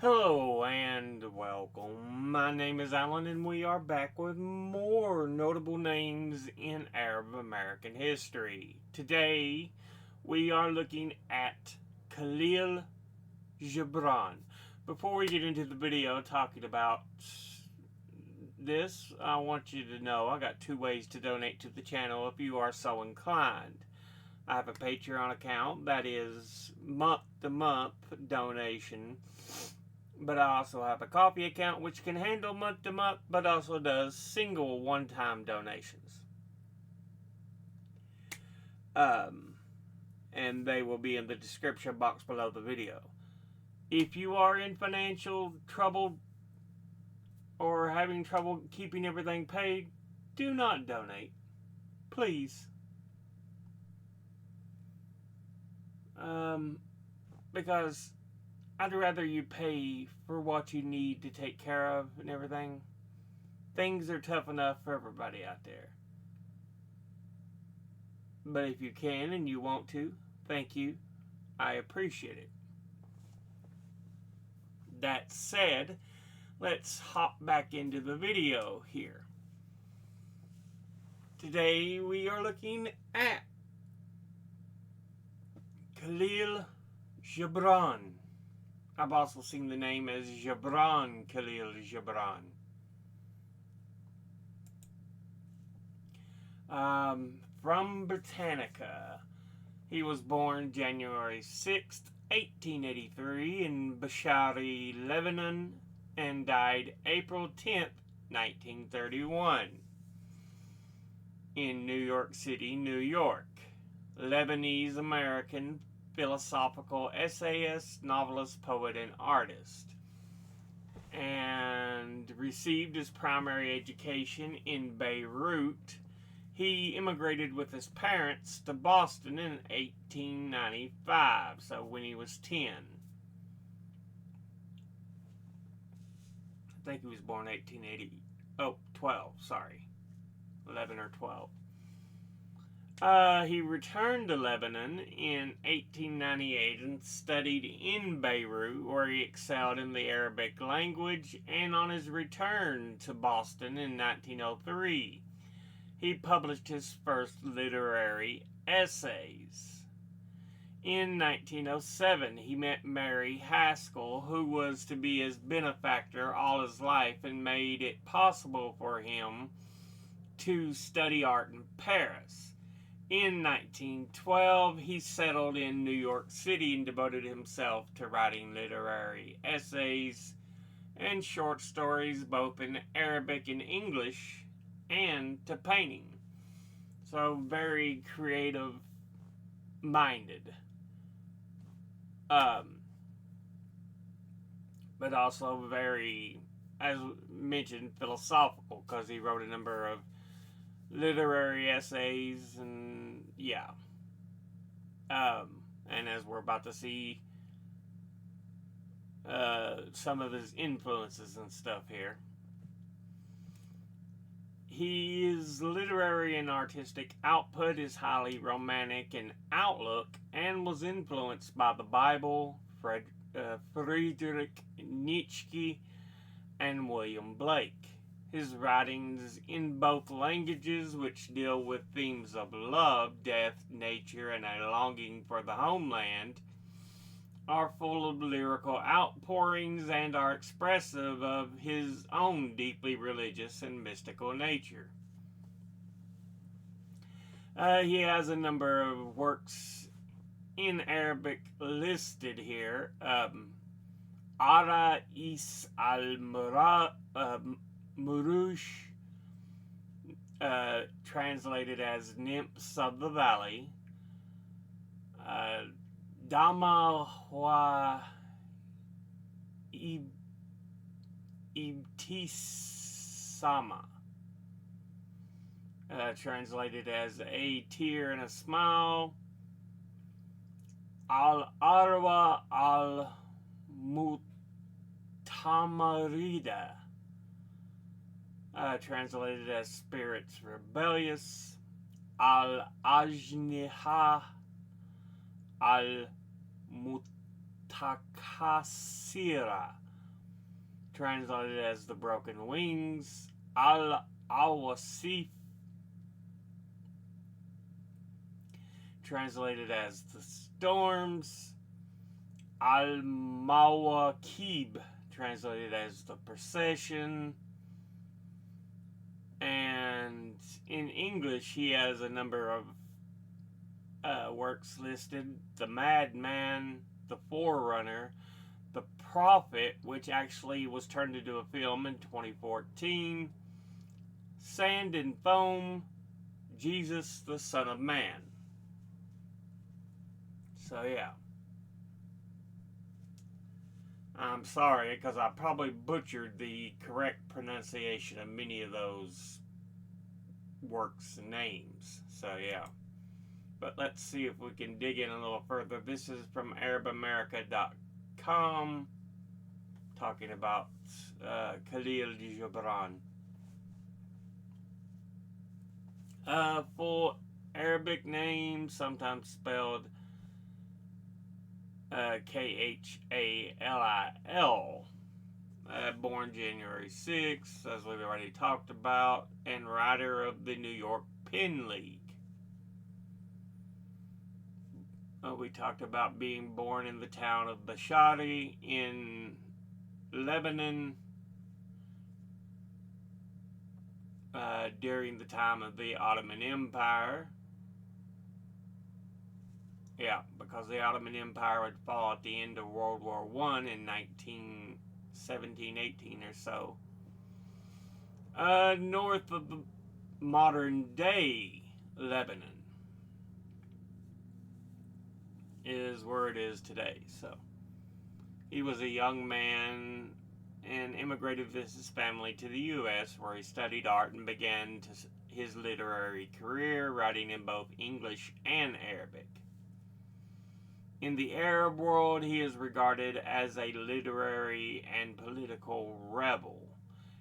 Hello and welcome. My name is Alan and we are back with more notable names in Arab American history. Today we are looking at Kahlil Gibran. Before we get into the video talking about this, I want you to know I got two ways to donate to the channel if you are so inclined. I have a Patreon account that is month-to-month donation, but I also have a Coffee account which can handle month-to-month but also does single one-time donations. And they will be in the description box below the video. If you are in financial trouble or having trouble keeping everything paid, do not donate. Please. Because I'd rather you pay for what you need to take care of and everything. Things are tough enough for everybody out there. But if you can and you want to, thank you. I appreciate it. That said, let's hop back into the video here. Today we are looking at Kahlil Gibran. I've also seen the name as Gibran, Kahlil Gibran. From Britannica. He was born January 6th, 1883 in Bashari, Lebanon, and died April 10th, 1931 in New York City, New York. Lebanese American philosophical essayist, novelist, poet, and artist, and received his primary education in Beirut. He immigrated with his parents to Boston in 1895, so when he was 10. I think he was born 12, sorry. 11 or 12. He returned to Lebanon in 1898 and studied in Beirut, where he excelled in the Arabic language, and on his return to Boston in 1903, he published his first literary essays. In 1907, he met Mary Haskell, who was to be his benefactor all his life and made it possible for him to study art in Paris. In 1912, he settled in New York City and devoted himself to writing literary essays and short stories, both in Arabic and English, and to painting. So, very creative-minded. But also very, as mentioned, philosophical, because he wrote a number of literary essays and yeah. And as we're about to see, some of his influences and stuff here. His literary and artistic output is highly romantic in outlook and was influenced by the Bible, Friedrich Nietzsche, and William Blake. His writings in both languages, which deal with themes of love, death, nature, and a longing for the homeland, are full of lyrical outpourings and are expressive of his own deeply religious and mystical nature. He has a number of works in Arabic listed here. Ara is al-Murush, translated as Nymphs of the Valley. Dama wa Ibtisama, translated as A Tear and a Smile. Al-Arwa al-Mutamarida, translated as Spirits Rebellious. Al-Ajniha al-Mutakasira, translated as the broken wings. Al-Awasif, translated as the storms. Al-Mawakib, translated as the procession. And in English, he has a number of works listed: The Madman, The Forerunner, The Prophet, which actually was turned into a film in 2014, Sand and Foam, Jesus, the Son of Man. So yeah. I'm sorry because I probably butchered the correct pronunciation of many of those works' names. So yeah. But let's see if we can dig in a little further. This is from ArabAmerica.com, talking about Kahlil Gibran. Full Arabic name, sometimes spelled Khalil. Born January 6th, as we've already talked about, and writer of the New York Pen League. We talked about being born in the town of Bashari in Lebanon during the time of the Ottoman Empire. Yeah, because the Ottoman Empire would fall at the end of World War I in 1917-18 or so. North of the modern day Lebanon is where it is today. So he was a young man and immigrated with his family to the U.S., where he studied art and began his literary career, writing in both English and Arabic. In the Arab world, he is regarded as a literary and political rebel.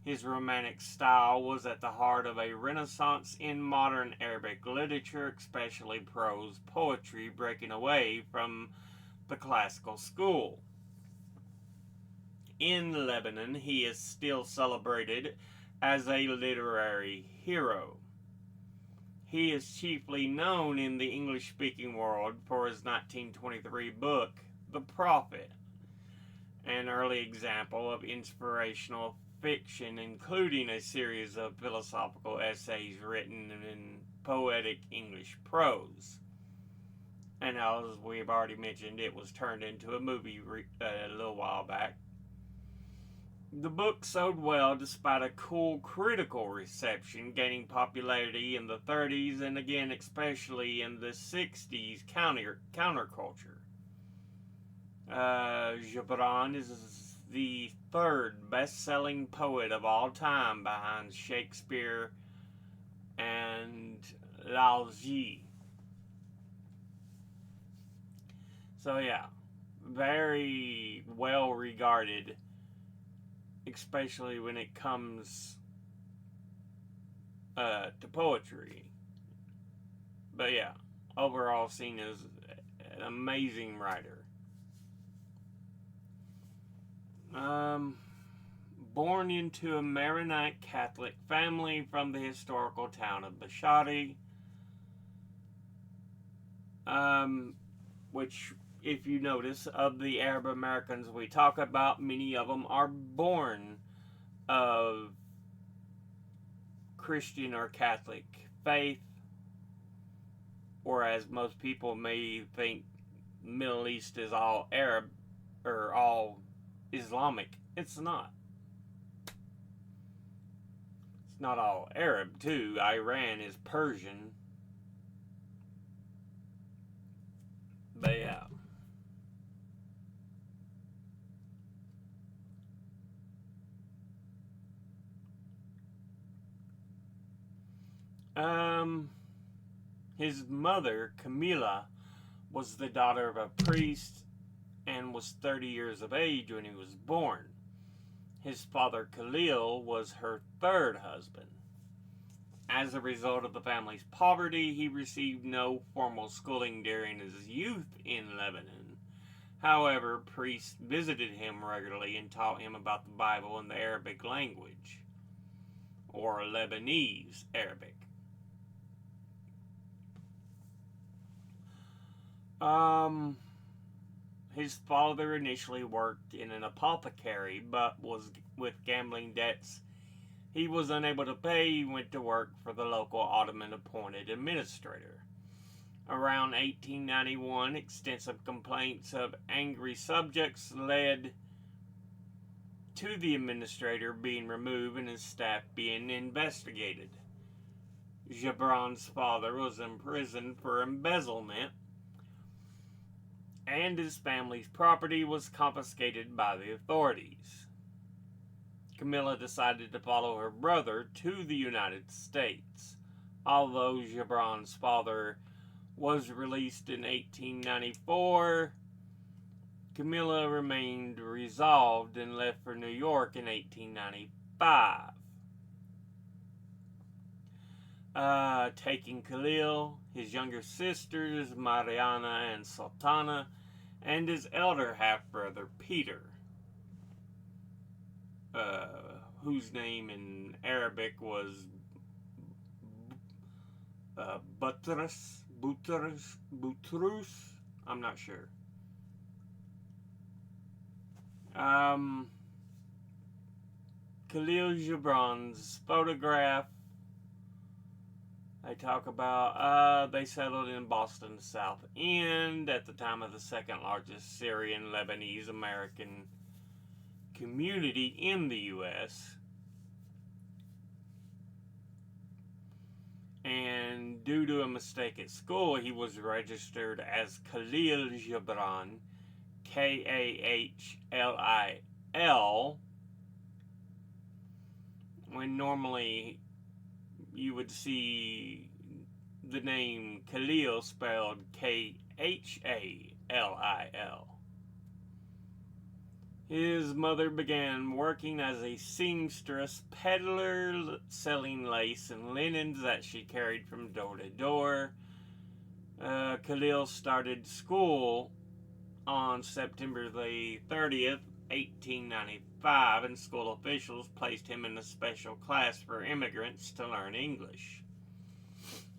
His romantic style was at the heart of a renaissance in modern Arabic literature, especially prose poetry, breaking away from the classical school. In Lebanon, he is still celebrated as a literary hero. He is chiefly known in the English-speaking world for his 1923 book, The Prophet, an early example of inspirational fiction, including a series of philosophical essays written in poetic English prose. And as we've already mentioned, it was turned into a movie a little while back. The book sold well despite a cool critical reception, gaining popularity in the 30s and again especially in the 60s counterculture. Gibran is the third best-selling poet of all time behind Shakespeare and Lalji. So yeah, very well regarded, especially when it comes to poetry. But yeah, overall seen as an amazing writer. Born into a Maronite Catholic family from the historical town of Bashari, which, if you notice, of the Arab Americans we talk about, many of them are born of Christian or Catholic faith, whereas most people may think Middle East is all Arab or all Islamic. It's not. It's not all Arab, too. Iran is Persian. But yeah. His mother, Camila, was the daughter of a priest and was 30 years of age when he was born. His father, Kahlil, was her third husband. As a result of the family's poverty, he received no formal schooling during his youth in Lebanon. However, priests visited him regularly and taught him about the Bible in the Arabic language, or Lebanese Arabic. His father initially worked in an apothecary, but with gambling debts he was unable to pay. He went to work for the local Ottoman appointed administrator. Around 1891, extensive complaints of angry subjects led to the administrator being removed and his staff being investigated. Gibran's father was imprisoned for embezzlement, and his family's property was confiscated by the authorities. Camilla decided to follow her brother to the United States. Although Gibran's father was released in 1894, Camilla remained resolved and left for New York in 1895. Taking Kahlil, his younger sisters Mariana and Sultana, and his elder half-brother Peter, whose name in Arabic was Butrus, I'm not sure. Kahlil Gibran's photograph. They talk about they settled in Boston's South End at the time of the second largest Syrian Lebanese American community in the U.S. And due to a mistake at school, he was registered as Kahlil Gibran, Kahlil, when normally you would see the name Kahlil spelled Khalil. His mother began working as a seamstress peddler, selling lace and linens that she carried from door to door. Kahlil started school on September the 30th, 1895, and school officials placed him in a special class for immigrants to learn English.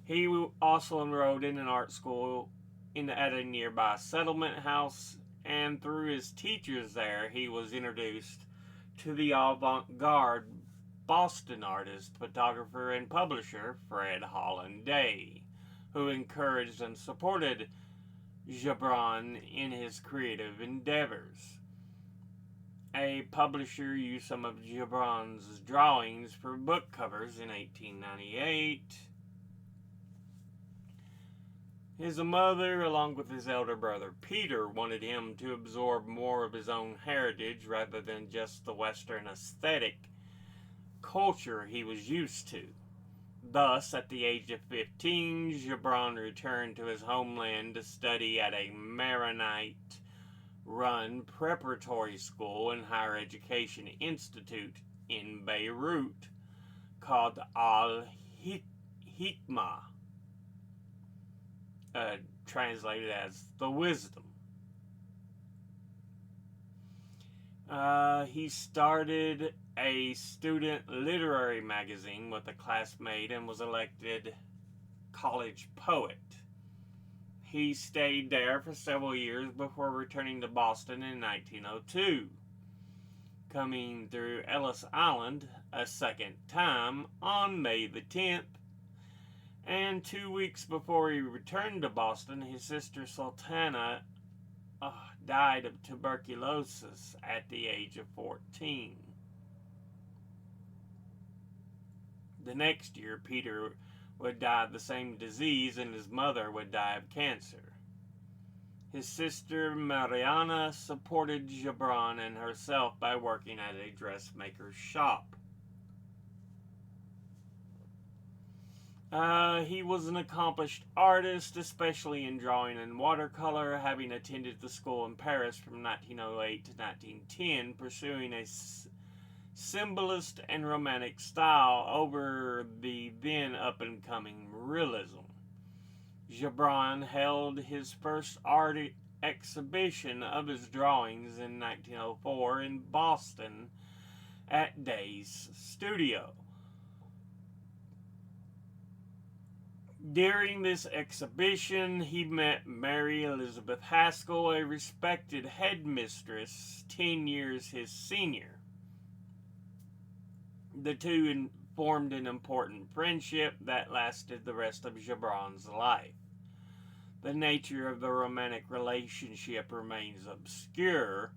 He also enrolled in an art school at a nearby settlement house, and through his teachers there, he was introduced to the avant-garde Boston artist, photographer, and publisher Fred Holland Day, who encouraged and supported Gibran in his creative endeavors. A publisher used some of Gibran's drawings for book covers in 1898. His mother, along with his elder brother Peter, wanted him to absorb more of his own heritage rather than just the Western aesthetic culture he was used to. Thus, at the age of 15, Gibran returned to his homeland to study at a Maronite-run preparatory school and higher education institute in Beirut called Al-Hikmah, translated as the Wisdom. He started a student literary magazine with a classmate and was elected college poet. He stayed there for several years before returning to Boston in 1902, coming through Ellis Island a second time on May the 10th. And 2 weeks before he returned to Boston, his sister Sultana died of tuberculosis at the age of 14. The next year, Peter would die of the same disease, and his mother would die of cancer. His sister Mariana supported Gibran and herself by working at a dressmaker's shop. He was an accomplished artist, especially in drawing and watercolor, having attended the school in Paris from 1908 to 1910, pursuing a symbolist and romantic style over the then up-and-coming realism. Gibran held his first art exhibition of his drawings in 1904 in Boston at Day's studio. During this exhibition, he met Mary Elizabeth Haskell, a respected headmistress 10 years his senior. The two formed an important friendship that lasted the rest of Gibran's life. The nature of the romantic relationship remains obscure,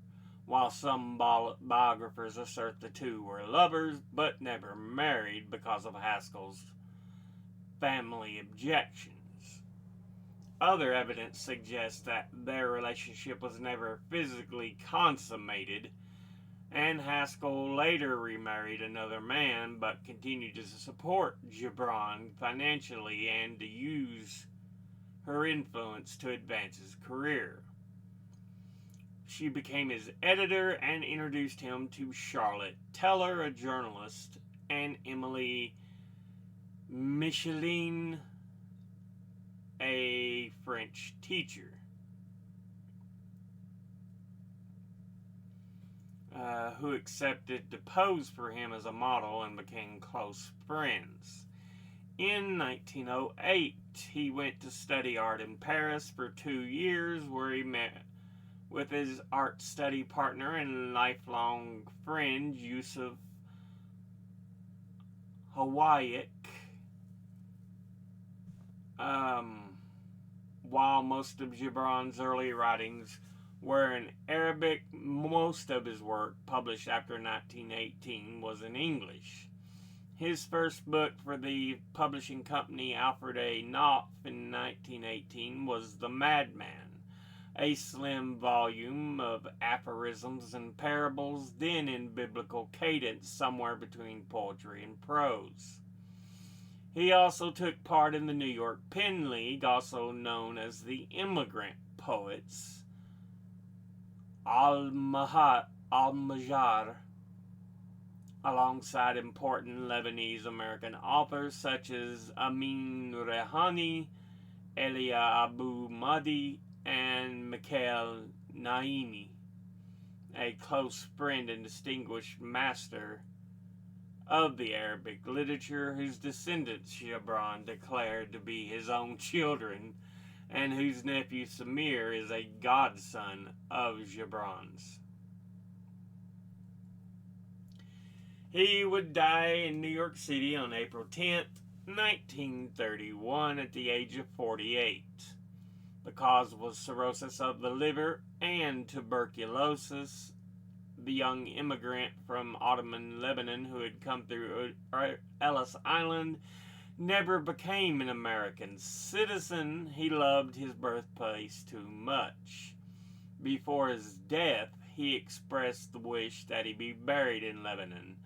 while some biographers assert the two were lovers but never married because of Haskell's family objections. Other evidence suggests that their relationship was never physically consummated, and Haskell later remarried another man but continued to support Gibran financially and to use her influence to advance his career. She became his editor and introduced him to Charlotte Teller, a journalist, and Emily Michelin, a French teacher, who accepted to pose for him as a model and became close friends. In 1908, he went to study art in Paris for 2 years, where he met with his art study partner and lifelong friend, Yusuf Hawaiic. While most of Gibran's early writings were in Arabic, most of his work, published after 1918, was in English. His first book for the publishing company Alfred A. Knopf in 1918 was The Madman, a slim volume of aphorisms and parables, then in biblical cadence, somewhere between poetry and prose. He also took part in the New York Pen League, also known as the Immigrant Poets, Al-Mahjar, alongside important Lebanese American authors such as Amin Rehani, Elia Abu Mahdi, and Mikhail Naimi, a close friend and distinguished master of the Arabic literature, whose descendants Gibran declared to be his own children, and whose nephew Samir is a godson of Gibran's. He would die in New York City on April 10th, 1931, at the age of 48. The cause was cirrhosis of the liver and tuberculosis. The young immigrant from Ottoman Lebanon who had come through Ellis Island never became an American citizen. He loved his birthplace too much. Before his death, he expressed the wish that he be buried in Lebanon.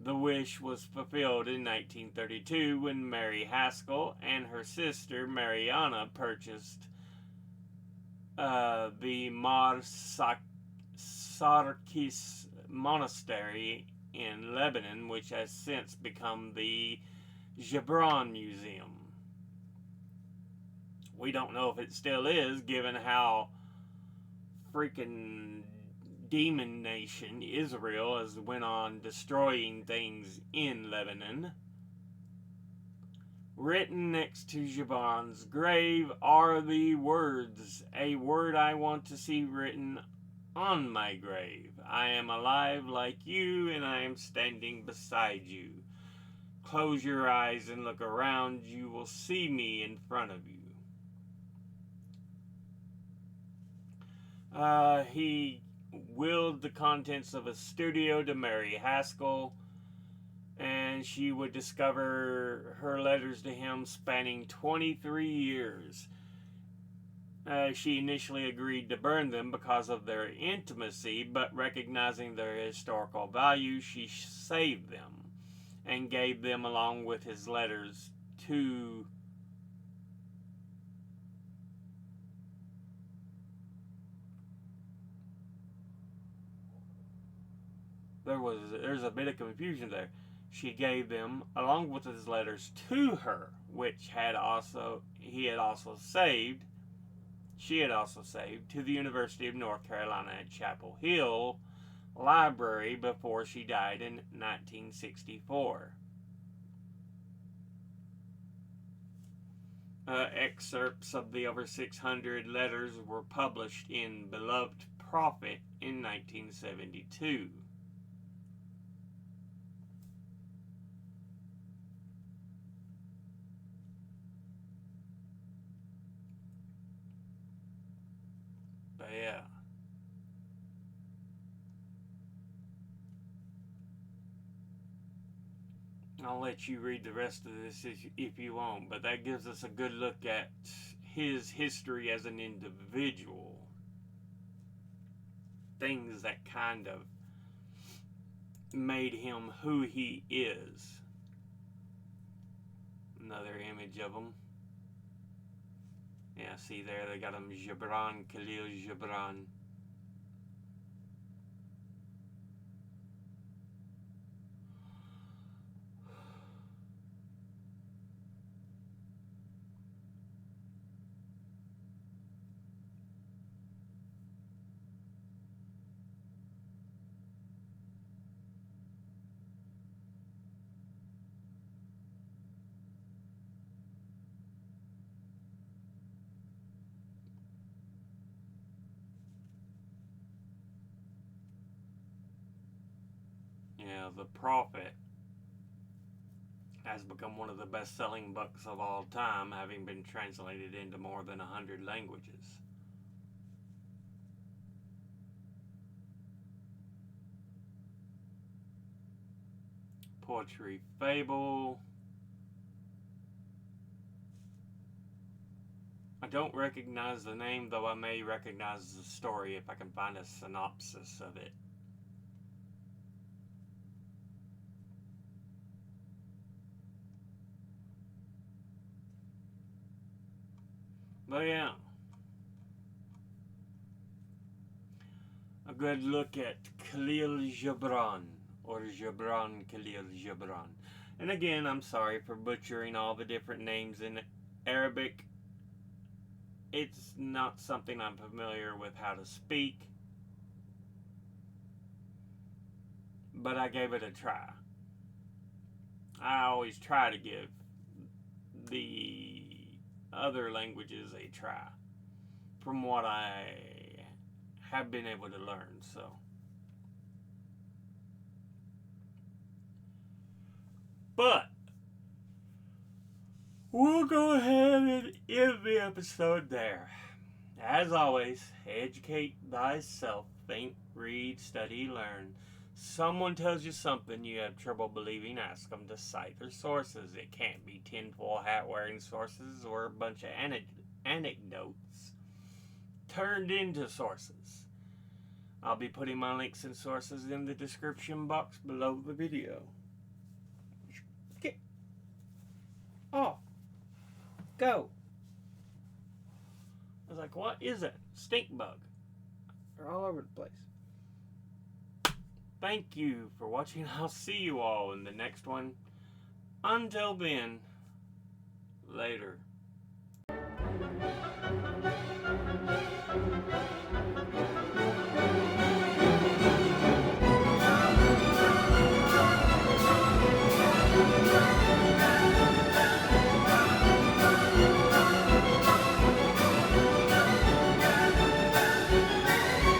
The wish was fulfilled in 1932 when Mary Haskell and her sister Mariana purchased the Mar Sarkis Monastery in Lebanon, which has since become the Gibran Museum. We don't know if it still is, given how freaking demon nation Israel has went on destroying things in Lebanon. Written next to Gibran's grave are the words, "A word I want to see written on my grave. I am alive like you, and I am standing beside you. Close your eyes and look around. You will see me in front of you." He willed the contents of his studio to Mary Haskell, and she would discover her letters to him spanning 23 years. She initially agreed to burn them because of their intimacy, but recognizing their historical value, she saved them and gave them along with his letters to there's a bit of confusion there. She gave them along with his letters to her, which he had also saved. she had also saved to the University of North Carolina at Chapel Hill Library before she died in 1964. Excerpts of the over 600 letters were published in Beloved Prophet in 1972. But yeah. I'll let you read the rest of this if you want, but that gives us a good look at his history as an individual. Things that kind of made him who he is. Another image of him. Yeah, see there, they got him Gibran, Kahlil Gibran. Yeah, The Prophet has become one of the best-selling books of all time, having been translated into more than 100 languages. Poetry Fable. I don't recognize the name, though I may recognize the story if I can find a synopsis of it. But yeah, a good look at Kahlil Gibran, or Gibran Kahlil Gibran. And again, I'm sorry for butchering all the different names in Arabic. It's not something I'm familiar with how to speak, but I gave it a try. I always try to give the other languages a try from what I have been able to learn. So but we'll go ahead and end the episode there. As always, educate thyself. Think, read, study, learn. Someone tells you something you have trouble believing, ask them to cite their sources. It can't be tinfoil hat wearing sources or a bunch of anecdotes turned into sources. I'll be putting my links and sources in the description box below the video. Get off. Go. I was like, what is it? Stink bug. They're all over the place. Thank you for watching. I'll see you all in the next one. Until then, later.